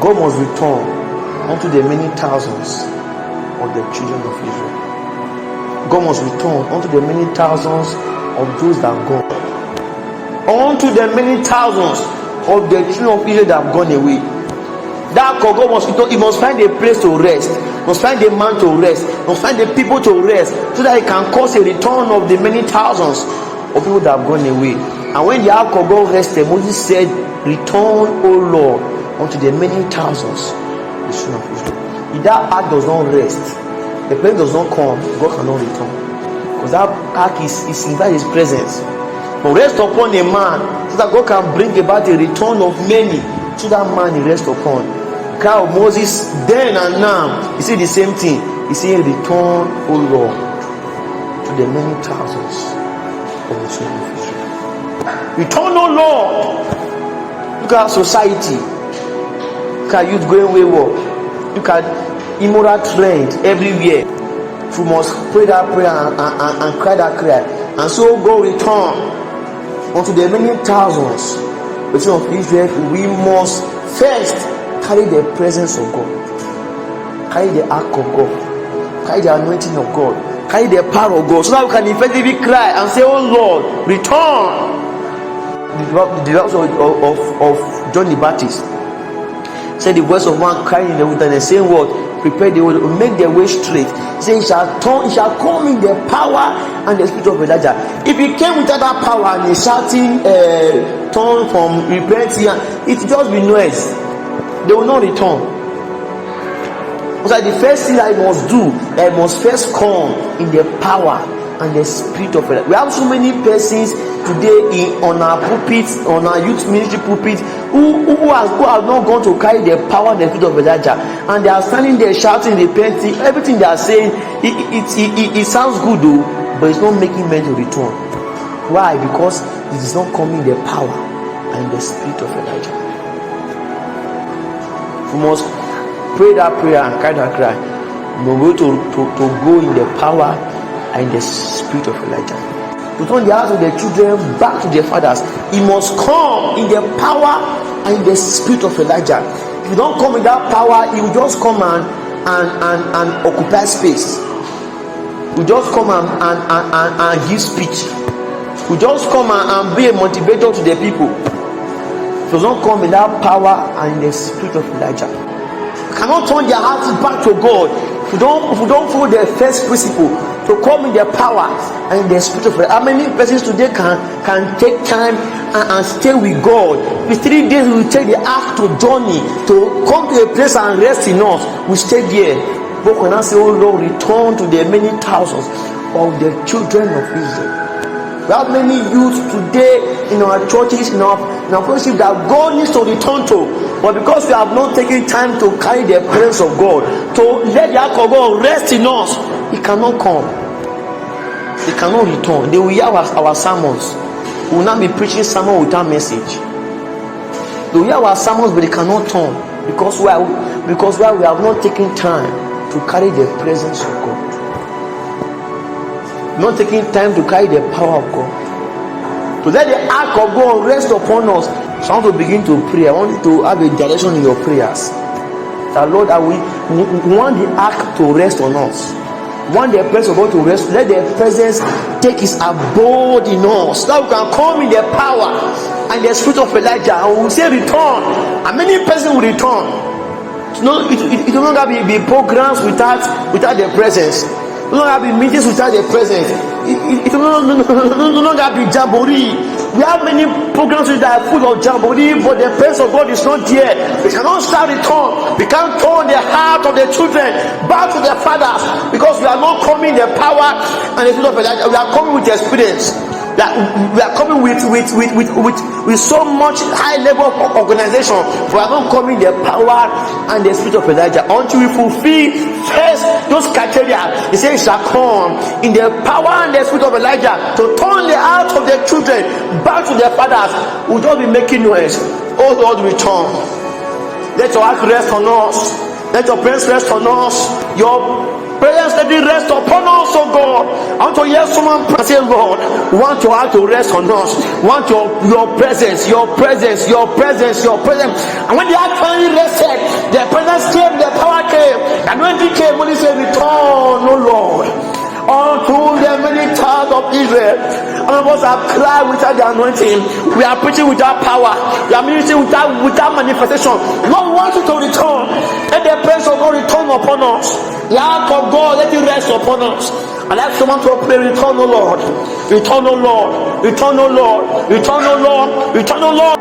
God must return unto the many thousands of the children of Israel. God must return unto the many thousands of those that have gone. Unto the many thousands of the children of Israel that have gone away. That God must return. He must find a place to rest. Must find a man to rest. Must find the people to rest, so that he can cause a return of the many thousands of people that have gone away. And when the ark of God rested, Moses said, "Return, O Lord, unto the many thousands of the children of Israel." If that ark does not rest, the plane does not come, God cannot return. Because that ark is inside his presence. But rest upon a man, so that God can bring about a return of many to that man he rests upon. The cry of Moses then and now, he said the same thing. He said, "Return, O Lord, to the many thousands of the children of Israel." Return, O Lord. Look at our society. Look at youth going wayward. Look at immoral trend everywhere. We must pray that prayer and cry that cry. And so God return unto the many thousands of the children of Israel. We must first carry the presence of God, carry the ark of God, carry the anointing of God, carry the power of God, so that we can effectively cry and say, "Oh Lord, return." The voice of John the Baptist said, "The voice of one crying in the wilderness, saying what? Prepare the way, make the way straight." He said, "He shall come in the power and the spirit of Elijah." If he came without that power and he's shouting, "Turn from repenting," it will just be noise. They will not return. So the first thing I must do, I must first come in the power and the spirit of Elijah. We have so many persons today on our pulpits, on our youth ministry pulpits, who have not gone to carry the power and the spirit of Elijah, and they are standing there shouting, repenting. Everything they are saying, it sounds good though, but it's not making men to return. Why? Because it is not coming in the power and the spirit of Elijah. We must pray that prayer and cry that cry. We must to go in the power and the spirit of Elijah. To turn the hearts of the children back to their fathers, he must come in the power and the spirit of Elijah. If you don't come in that power, he will just come and occupy space. He will just come and give speech. He will just come and be a motivator to the people. If you don't come in that power and the spirit of Elijah, you cannot turn their hearts back to God. If you don't follow the first principle, to come in the power and the spirit of God. How many persons today can take time and stay with God? With 3 days we will take the ark to journey, to come to a place and rest in us. We stay there. But when I say, "Oh Lord, return to the many thousands of the children of Israel." We have many youth today in our churches, in our fellowship, that God needs to return to. But because we have not taken time to carry the presence of God, to let the ark of God rest in us, He cannot come. He cannot return. They will hear our sermons. We will not be preaching sermon without message. They will hear our sermons, but they cannot turn. Because why? Because we have not taken time to carry the presence of God. Not taking time to carry the power of God, to let the ark of God rest upon us. So I want to begin to pray. I want you to have a direction in your prayers. That Lord, we want the ark to rest on us. We want the presence of God to rest. Let the presence take its abode in us, so that we can come in the power and the spirit of Elijah, and we will say return. And many persons will return. It will no longer be programs without the presence. It will not be meetings without the presence. It will no longer be jamboree. We have many programs that are full of jamboree, but the presence of God is not there. We cannot start return. We can't turn the heart of the children back to their fathers, because we are not coming in the power and the spirit of Elijah. We are coming with experience. We are coming with so much high level of organization. We are not coming the power and the spirit of Elijah until we fulfill first those criteria. He says, "Shall come in the power and the spirit of Elijah to turn the heart of the children back to their fathers." We will not be making noise. Oh Lord, return. Let your heart rest on us. Let your presence rest on us. Your presence let it rest upon us, oh God. I want to hear someone say, "Lord, we want your heart to rest on us. We want your presence, your presence, your presence, your presence." And when the heart finally rested, presence came, the power came, the anointing came. When he said, return, O Lord, unto the many towns of Israel. Some of us have cried without the anointing. We are preaching without power. We are ministering without manifestation. Lord wants you to return. Let the presence of God return upon us. The ark of God, let it rest upon us. And let someone to pray, return, O Lord. Return, O Lord. Return, O Lord. Return, O Lord. Return, O Lord.